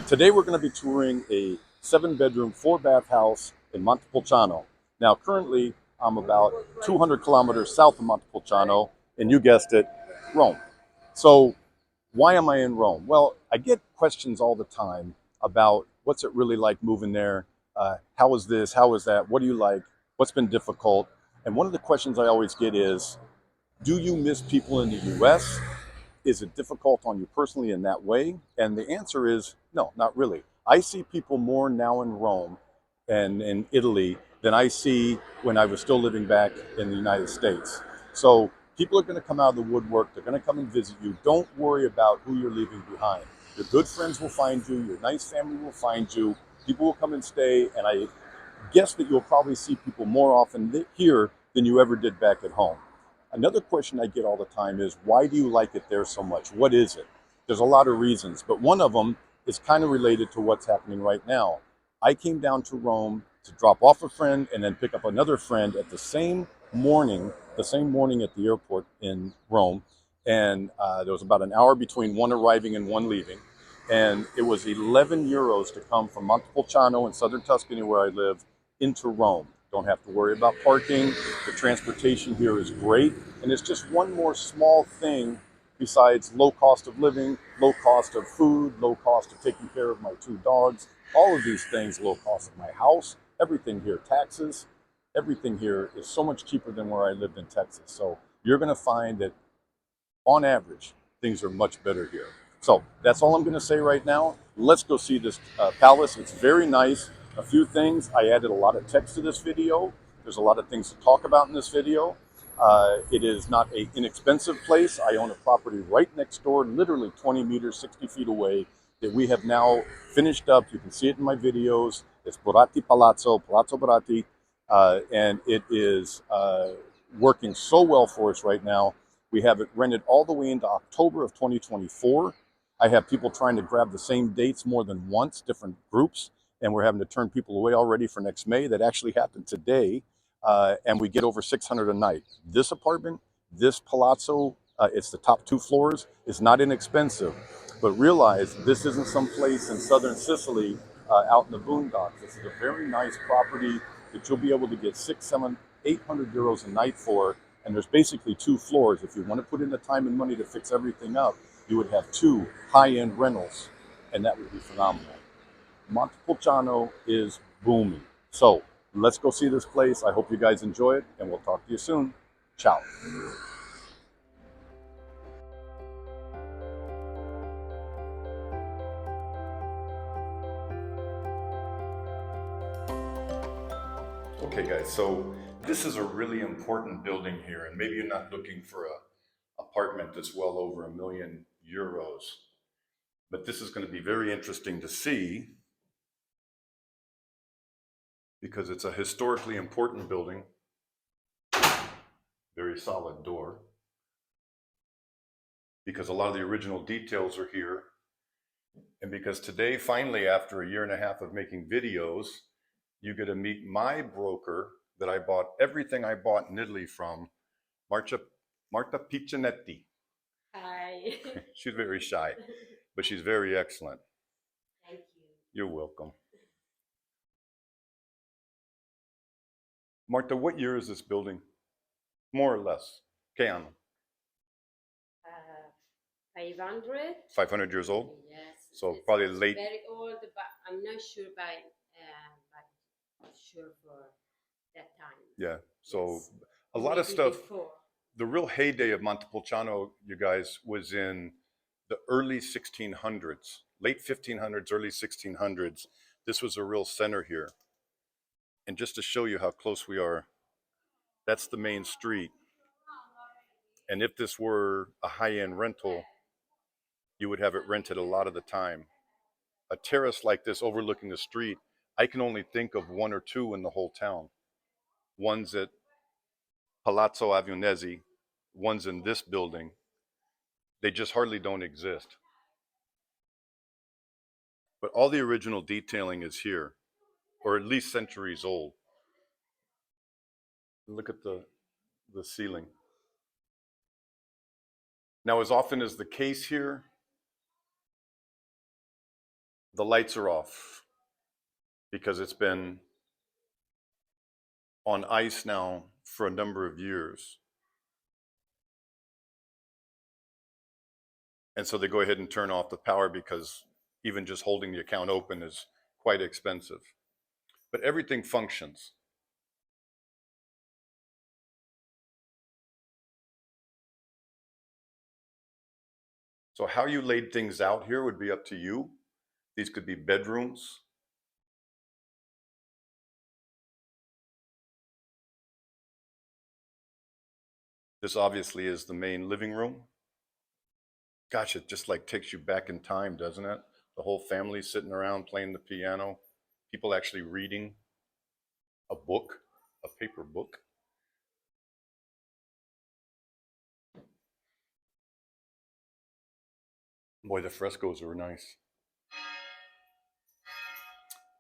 Today we're going to be touring a 7-bedroom, 4-bath house in Montepulciano. Now currently I'm about 200 kilometers south of Montepulciano, and you guessed it, Rome. So why am I in Rome? Well, I get questions all the time about what's it really like moving there? How is this? How is that? What do you like? What's been difficult? And one of the questions I always get is, do you miss people in the US? Is it difficult on you personally in that way? And the answer is no, not really. I see people more now in Rome and in Italy than I see when I was still living back in the United States. So people are going to come out of the woodwork. They're going to come and visit you. Don't worry about who you're leaving behind. Your good friends will find you. Your nice family will find you. People will come and stay. And I guess that you'll probably see people more often here than you ever did back at home. Another question I get all the time is, why do you like it there so much? What is it? There's a lot of reasons, but one of them is kind of related to what's happening right now. I came down to Rome to drop off a friend and then pick up another friend at the same morning at the airport in Rome. And there was about an hour between one arriving and one leaving. And it was 11 euros to come from Montepulciano in southern Tuscany, where I live, into Rome. Don't have to worry about parking. The transportation here is great. And it's just one more small thing besides low cost of living, low cost of food, low cost of taking care of my 2 dogs, all of these things, low cost of my house, everything here, taxes, everything here is so much cheaper than where I lived in Texas. So you're going to find that on average, things are much better here. So that's all I'm going to say right now. Let's go see this palace. It's very nice. A few things. I added a lot of text to this video. There's a lot of things to talk about in this video. It is not an inexpensive place. I own a property right next door, literally 20 meters, 60 feet away, that we have now finished up. You can see it in my videos. It's Palazzo Boratti, and it is working so well for us right now. We have it rented all the way into October of 2024. I have people trying to grab the same dates more than once, different groups, and we're having to turn people away already for next May. That actually happened today, and we get over 600 a night. This apartment, this palazzo, it's the top 2 floors, is not inexpensive, but realize this isn't some place in southern Sicily out in the boondocks. This is a very nice property that you'll be able to get 600, 700, 800 euros a night for. And there's basically 2 floors. If you want to put in the time and money to fix everything up, you would have 2 high-end rentals, and that would be phenomenal. Montepulciano is booming. So let's go see this place. I hope you guys enjoy it, and we'll talk to you soon. Ciao. Okay, guys, so this is a really important building here, and maybe you're not looking for an apartment that's well over €1 million, but this is going to be very interesting to see because it's a historically important building, very solid door, because a lot of the original details are here, and because today, finally, after a year and a half of making videos, you get to meet my broker that I bought everything I bought in Italy from, Marta Piccinetti. Hi. She's very shy, but she's very excellent. Thank you. You're welcome. Marta, what year is this building? More or less. Que ano? 500? 500 years old? Yes. So it's probably late. Very old, but I'm not sure but sure for that time. Yeah. So Yes. a Or lot of maybe stuff. before. The real heyday of Montepulciano, you guys, was in the early 1600s, late 1500s, early 1600s. This was a real center here. And just to show you how close we are, that's the main street. And if this were a high-end rental, you would have it rented a lot of the time. A terrace like this overlooking the street, I can only think of 1 or 2 in the whole town. One's at Palazzo Avionesi, one's in this building. They just hardly don't exist. But all the original detailing is here, or at least centuries old. Look at the ceiling. Now, as often as the case here, The lights are off because it's been on ice now for a number of years. And so they go ahead and turn off the power because even just holding the account open is quite expensive. But everything functions. So how you laid things out here would be up to you. These could be bedrooms. This obviously is the main living room. Gosh, it just like takes you back in time, doesn't it? The whole family sitting around playing the piano, people actually reading a book, a paper book. Boy, the frescoes are nice.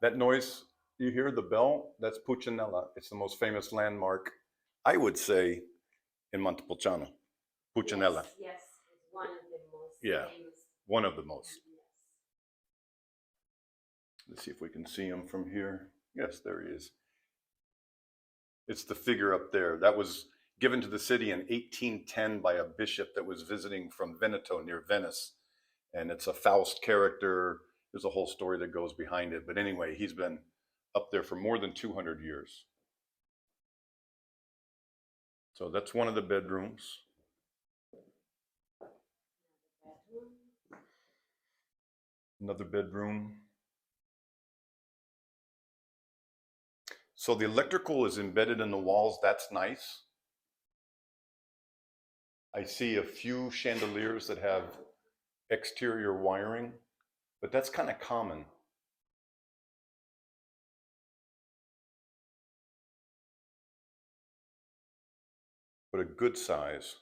That noise you hear, the bell, that's Puccinella. It's the most famous landmark, I would say, in Montepulciano. Puccinella. Yes, it's one of the most famous. One of the most. Yes. Let's see if we can see him from here. Yes, there he is. It's the figure up there. That was given to the city in 1810 by a bishop that was visiting from Veneto near Venice. And it's a Faust character. There's a whole story that goes behind it. But anyway, he's been up there for more than 200 years. So that's one of the bedrooms. Another bedroom. So the electrical is embedded in the walls. That's nice. I see a few chandeliers that have exterior wiring, but that's kind of common. But a good size.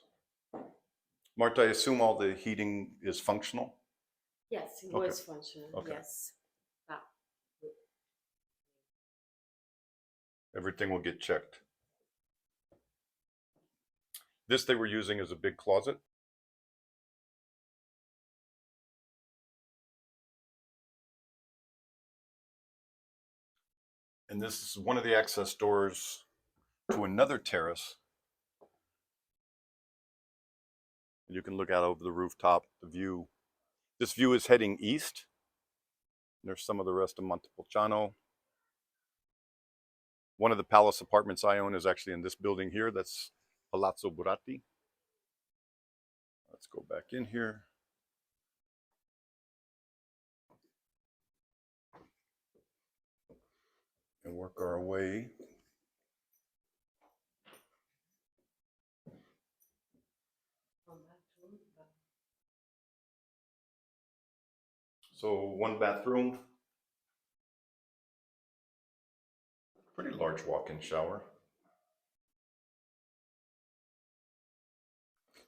Marta, I assume all the heating is functional? Yes, it was functional, yes. Everything will get checked. This they were using as a big closet. And this is one of the access doors to another terrace. You can look out over the rooftop, the view. This view is heading east. There's some of the rest of Montepulciano. One of the palace apartments I own is actually in this building here. That's Palazzo Buratti. Let's go back in here. And work our way. So one bathroom. Pretty large walk-in shower.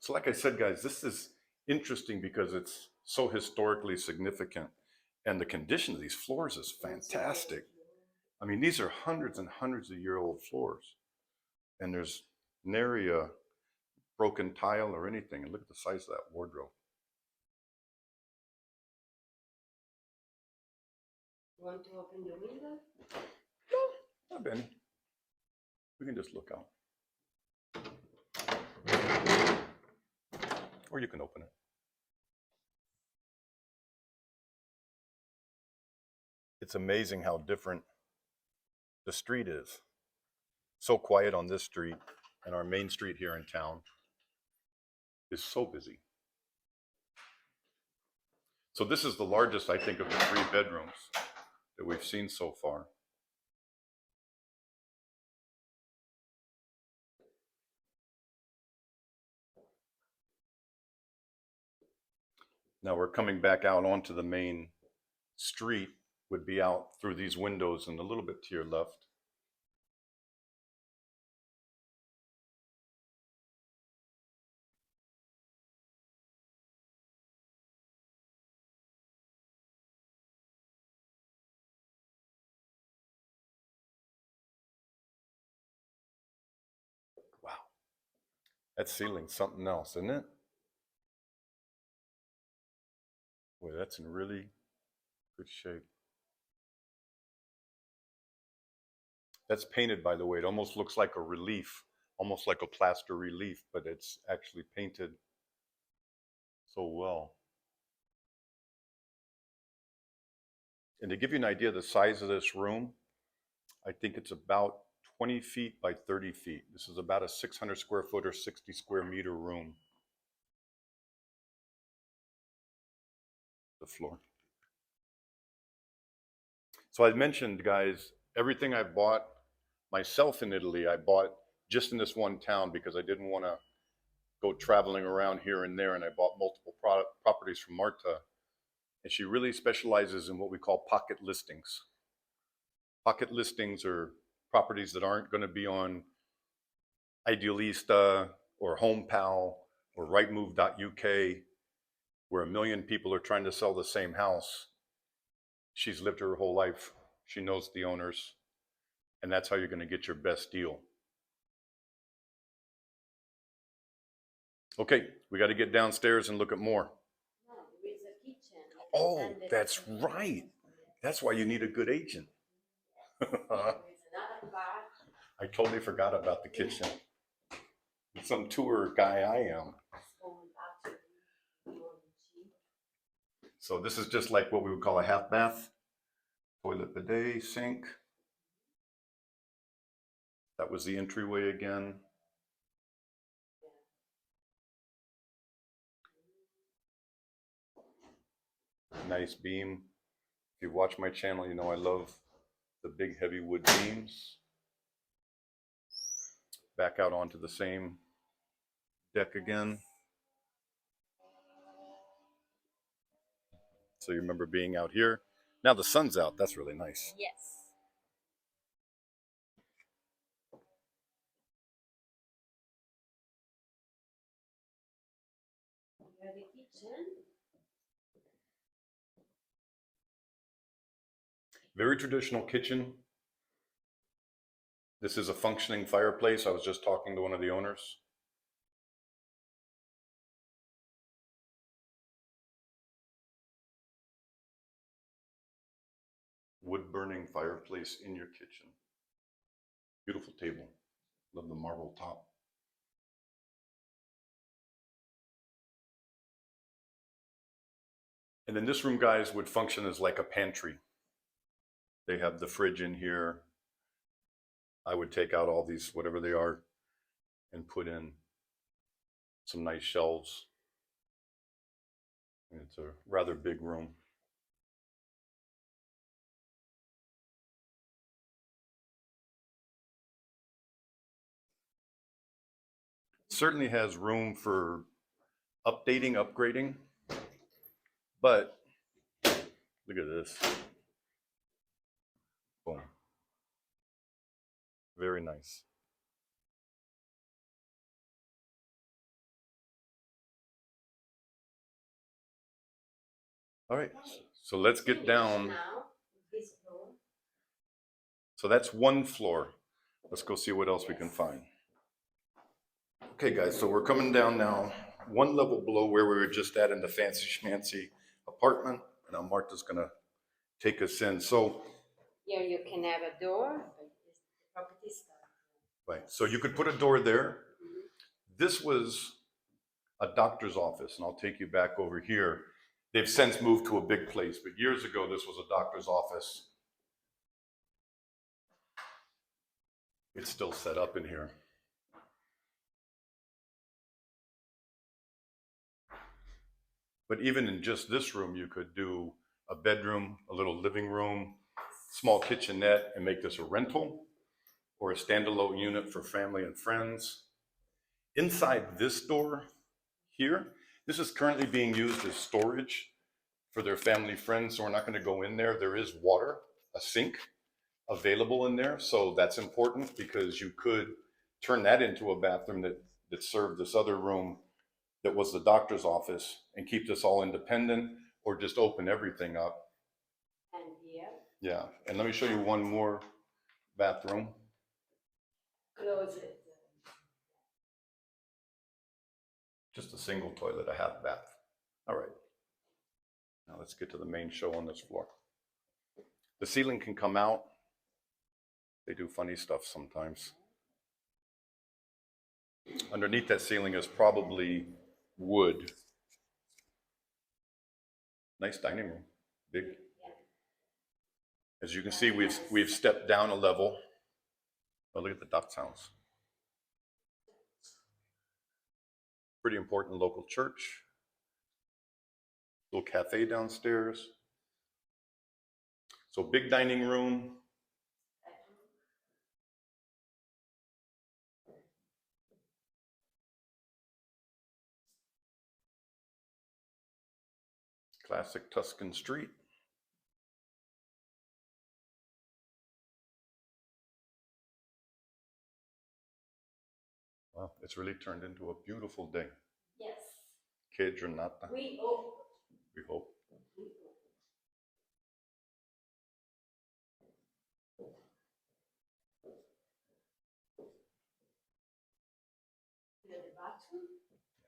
So like I said, guys, this is interesting because it's so historically significant. And the condition of these floors is fantastic. I mean, these are hundreds and hundreds of year old floors. And there's nary a broken tile or anything. And look at the size of that wardrobe. You want to open the window? No, not Benny. We can just look out. Or you can open it. It's amazing how different the street is. So quiet on this street, and our main street here in town is so busy. So this is the largest, I think, of the 3 bedrooms that we've seen so far. Now we're coming back out onto the main street, would be out through these windows and a little bit to your left. Wow, that ceiling's something else, isn't it? Boy, that's in really Good shape. That's painted, by the way. It almost looks like a relief, almost like a plaster relief, but it's actually painted so well. And to give you an idea of the size of this room, I think it's about 20 feet by 30 feet. This is about a 600 square foot or 60 square meter room. The floor. So I mentioned, guys, everything I bought myself in Italy, I bought just in this one town because I didn't want to go traveling around here and there, and I bought multiple properties from Marta. And she really specializes in what we call pocket listings. Pocket listings are properties that aren't going to be on Idealista or HomePal or Rightmove.uk, where 1 million people are trying to sell the same house. She's lived her whole life. She knows the owners, and that's how you're going to get your best deal. Okay, we got to get downstairs and look at more. No, there is a kitchen. Oh, that's right. That's why you need a good agent. There is another bar. I totally forgot about the kitchen. Some tour guy I am. So this is just like what we would call a half bath. Toilet, bidet, sink. That was the entryway again. Nice beam. If you watch my channel, you know I love the big heavy wood beams. Back out onto the same deck again. So you remember being out here. Now the sun's out. That's really nice. Yes. Here's the kitchen. Very traditional kitchen. This is a functioning fireplace. I was just talking to one of the owners. Wood burning fireplace in your kitchen. Beautiful table. Love the marble top. And then this room, guys, would function as like a pantry. They have the fridge in here. I would take out all these, whatever they are, and put in some nice shelves. And it's a rather big room. Certainly has room for updating, upgrading, but look at this. Boom. Very nice. All right, so let's get down. So that's one floor. Let's go see what else we can find. Okay, guys, so we're coming down now, one level below where we were just at in the fancy schmancy apartment. Now Marta's gonna take us in. So here you can have a door. Right, so you could put a door there. This was a doctor's office, and I'll take you back over here. They've since moved to a big place, but years ago this was a doctor's office. It's still set up in here. But even in just this room, you could do a bedroom, a little living room, small kitchenette, and make this a rental or a standalone unit for family and friends. Inside this door here, this is currently being used as storage for their family friends, so we're not going to go in there. There is water, a sink available in there, so that's important because you could turn that into a bathroom that served this other room that was the doctor's office and keep this all independent, or just open everything up. And here? Yeah, and let me show you one more bathroom. Close it. Just a single toilet, a half bath. All right. Now let's get to the main show on this floor. The ceiling can come out. They do funny stuff sometimes. Underneath that ceiling is probably wood. Nice dining room, big. As you can see, we've stepped down a level. Oh, look at the duck sounds. Pretty important local church. Little cafe downstairs. So big dining room. Classic Tuscan street. Wow, it's really turned into a beautiful day. Yes. Che giornata. We hope. We hope. The bathroom.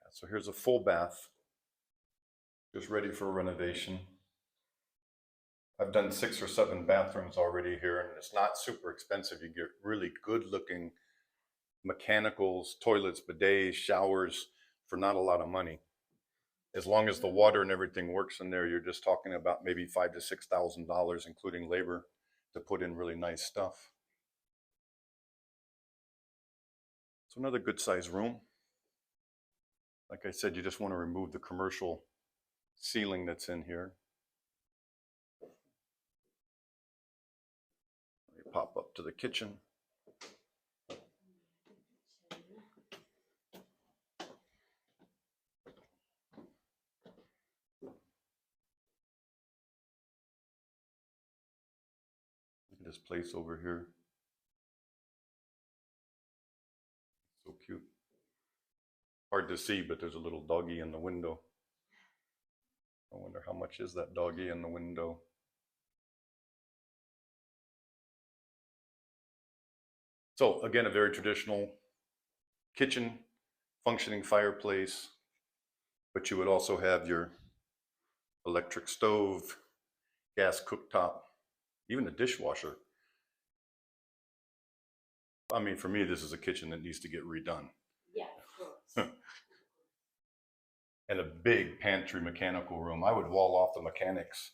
Yeah, so here's a full bath, just ready for renovation. I've done 6 or 7 bathrooms already here, and it's not super expensive. You get really good looking mechanicals, toilets, bidets, showers for not a lot of money. As long as the water and everything works in there, you're just talking about maybe $5,000 to $6,000, including labor, to put in really nice stuff. So another good sized room. Like I said, you just want to remove the commercial ceiling that's in here. Let me pop up to the kitchen. Look at this place over here. So cute. Hard to see, but there's a little doggy in the window. I wonder how much is that doggy in the window. So again, a very traditional kitchen, functioning fireplace, but you would also have your electric stove, gas cooktop, even a dishwasher. I mean, for me, this is a kitchen that needs to get redone. Yeah, of course. And a big pantry mechanical room. I would wall off the mechanics,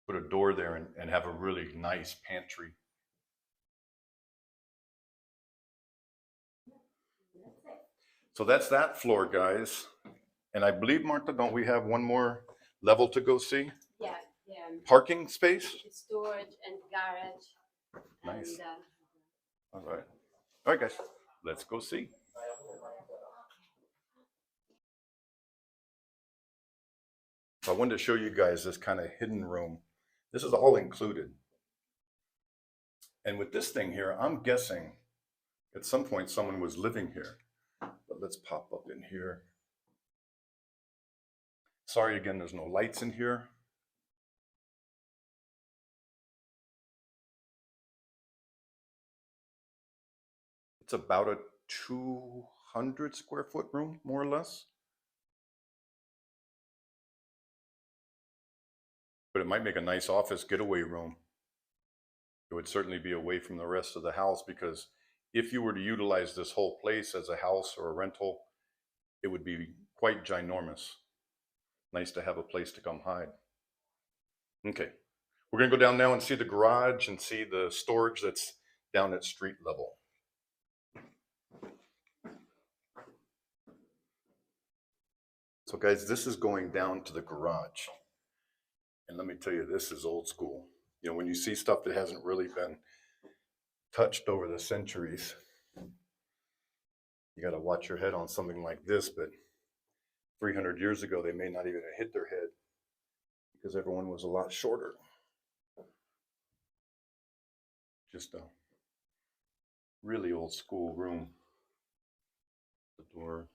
put a door there, and have a really nice pantry. So that's that floor, guys. And I believe, Marta, don't we have one more level to go see? Yeah. Parking space? Storage and garage. Nice. And, All right. All right, guys, let's go see. So I wanted to show you guys this kind of hidden room. This is all included. And with this thing here, I'm guessing at some point someone was living here. But let's pop up in here. Sorry again, there's no lights in here. It's about a 200 square foot room, more or less. But it might make a nice office getaway room. It would certainly be away from the rest of the house, because if you were to utilize this whole place as a house or a rental, it would be quite ginormous. Nice to have a place to come hide. Okay, we're gonna go down now and see the garage and see the storage that's down at street level. So guys, this is going down to the garage. And let me tell you, this is old school. You know, when you see stuff that hasn't really been touched over the centuries, you got to watch your head on something like this. But 300 years ago, they may not even have hit their head, because everyone was a lot shorter. Just a really old school room. The door.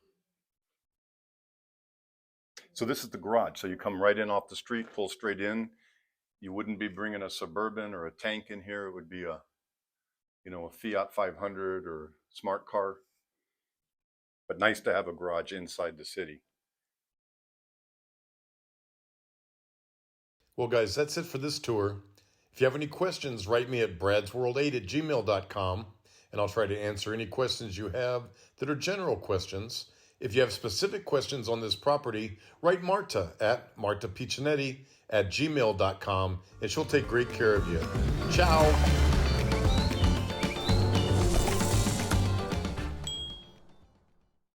So this is the garage. So you come right in off the street, pull straight in. You wouldn't be bringing a Suburban or a tank in here. It would be a, you know, a Fiat 500 or smart car. But nice to have a garage inside the city. Well, guys, that's it for this tour. If you have any questions, write me at BradsWorld.It@gmail.com, and I'll try to answer any questions you have that are general questions. If you have specific questions on this property, write Marta at marta.piccinetti@gmail.com, and she'll take great care of you. Ciao!